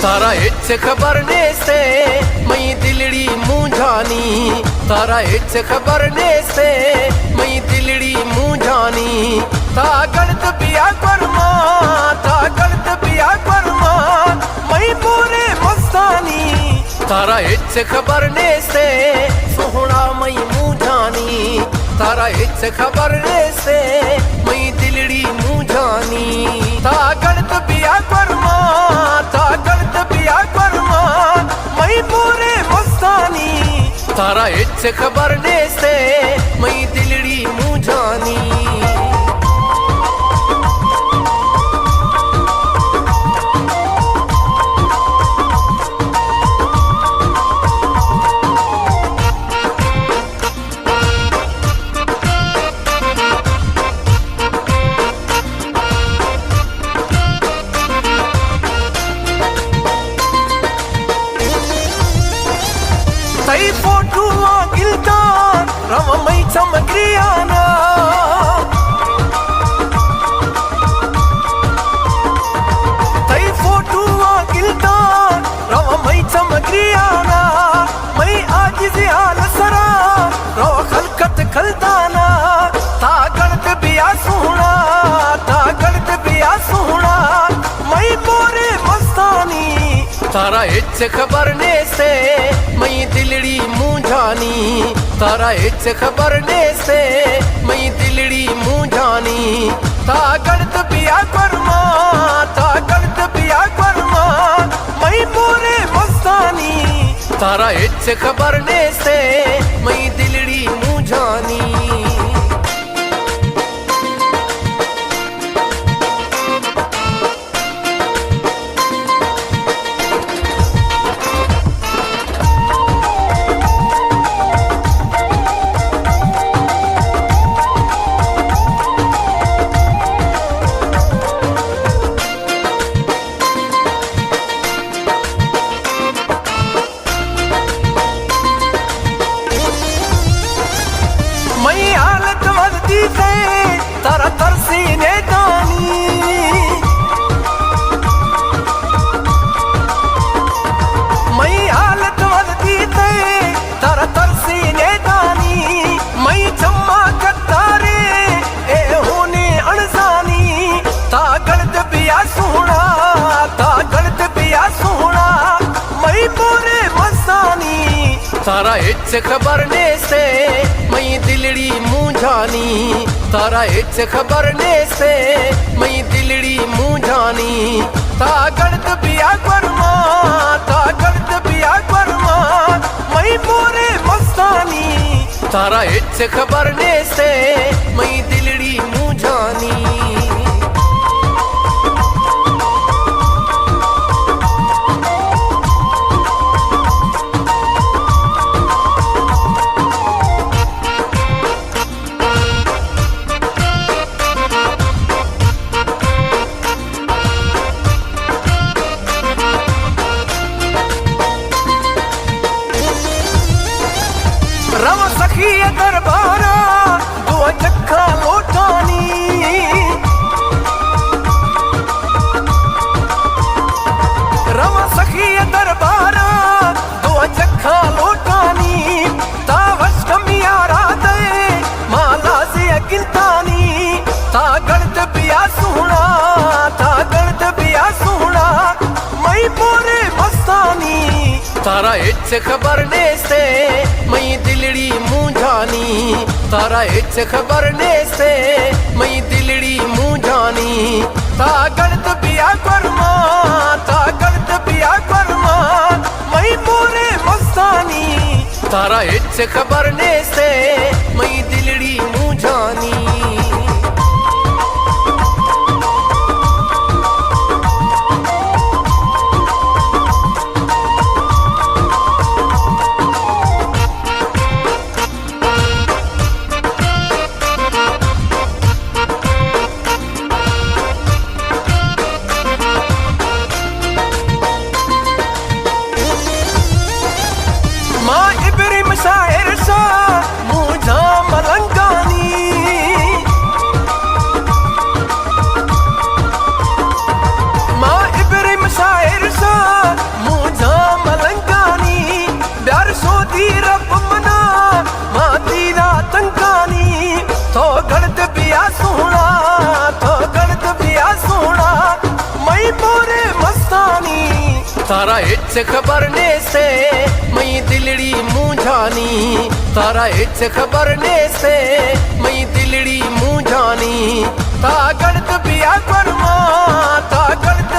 तारा hitch खबर ने से मई दिलड़ी मुंझानी, तारा हिच खबर ने से मई दिलड़ी मुंझानी। ता गलत पिया कर्मा, ता गलत पिया कर्मा मई पूरे मस्तानी। तारा हिच खबर ने से सोहना मई मुंझानी, तारा हिच खबर ने से मई दिलड़ी मुंझानी। ता गलत पिया कर्मा, ता गलत पिया कर्मा मई पूरे मस्तानी। तारा हिच खबर ने से मई दिलड़ी मुंझानी। तई फोटू गिलता रव मई चमक्रियाना, तई फोटू गिलता रव मई चमक्रियाना। मई आज जियाल सरा रव खलकत खलताना। ता गलत बिया सुहना, ता गलत बिया सुहना मई पूरे मस्तानी। तारा हिच खबर ने से मई दिलड़ी मुंझानी, तारा हिच खबर ने से मई दिलड़ी मुंझानी। ता गलत पिया कर्मा, ता गलत पिया कर्मा मई पूरे मस्तानी। तारा हिच खबर ने से मई दिलड़ी मुंझानी। मई हालत वदती से तारा तरसी ने दानी, मई हालत वदती से तारा तरसी ने दानी। मई चम्मा कतारे ए होने अणसानी। ता गलत पिया सुहना, ता गलत पिया सुहना मई पूरे मस्तानी। तारा हिच खबर ने से मई दिलड़ी मुंझानी, तारा हिच खबर ने से मई दिलड़ी मुंझानी। ता गलत पिया कर्मा, ता गलत पिया कर्मा मई पूरे मस्तानी। तारा हिच खबर ने से मई दिलड़ी मुंझानी। रव सखी दरबारा दो चक्का लोटानी, रव सखी दरबारा दो चक्का लोटानी। ता वश कमिया राधे माला से गिलतानी। ता गलत पिया सुहना, ता गलत पिया सुहना मई पूरे मस्तानी। तारा हिच खबर ने से मई दिलड़ी मुंझानी, तारा हिच खबर ने से मई दिलड़ी मुंझानी। ता गलत पिया कर्मा, ता गलत पिया कर्मा मई पूरे मस्तानी। तारा हिच खबर ने से मई दिलड़ी मुंझानी। माँ इब्राहिम शायर शाह मुझा मलंग रब मना माती दा तंकानी तो गलत पिया सोना तो गलत पिया सोना मई मोरे मस्तानी तारा इच खबर ने से मई दिलड़ी मुंझानी तारा इच खबर ने से मई दिलड़ी मुंझानी ता गलत पिया फरमा ता गलत